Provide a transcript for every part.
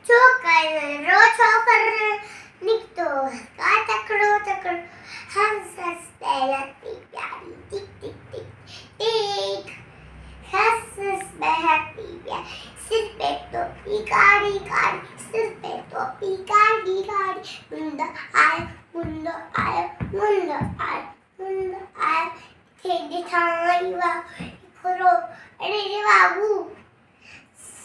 छोकर रो छोकर निकतो का तकड़ो तकड़ो हंस हंस बहती प्यारी टिक टिक टिक टिक हंस हंस बहती प्यारी सिर पे टोपी काड़ी काड़ी सिर पे टोपी काड़ी काड़ी मुंडो आयो मुंडो आयो मुंडो आयो मुंडो आयो थे दिखाई वा करो अरे बाबू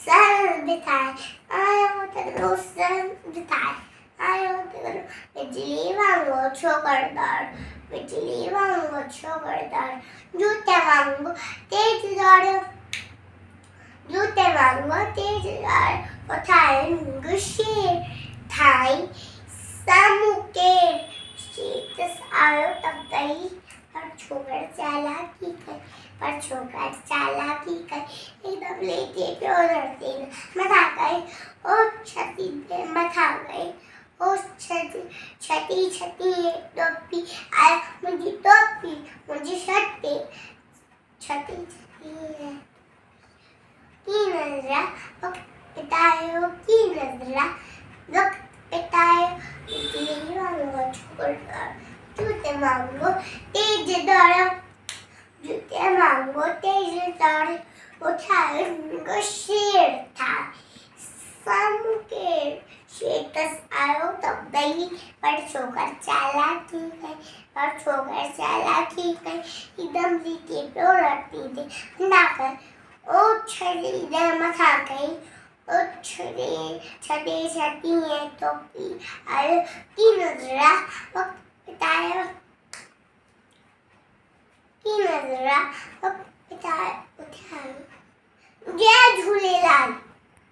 सन बिताए आयो तेरो सन बिताए आयो तेरो बिजली वांगो छोकरदार बिजली वांगो छोकरदार जूते वांगो तेज दौड़ो जूते वांगो तेज दौड़ो उठाए गुस्से थाई सामुके शीतस आयो तब गई पर छोकर चालाकी कर पर छोकर चालाकी कर एकदम लेके प्योरते मथा गई ओ छती दे मथा गई ओ छती छती छती टोपी आया मुझे टोपी मुझे छती छती छती की नजरा पितायो की नजरा वक्त पितायो बिजली वांगो छोकरदार जूते वांगो तेज दौड़ो जूते वांगो तेज दौड़ो उठाए उनको शेर था सामुके शेतस आयो तब गई पर छोकर चालाकी गई पर छोकर चालाकी गई एकदम लीके प्योरती थी ना कर ओ छड़ी दे मथा गई ओ छड़ी छड़ी छड़ी है टोपी आयो की नजरा वक्त पितायो की नजरा वक्त पितायो उठायो जय झूलेलाल।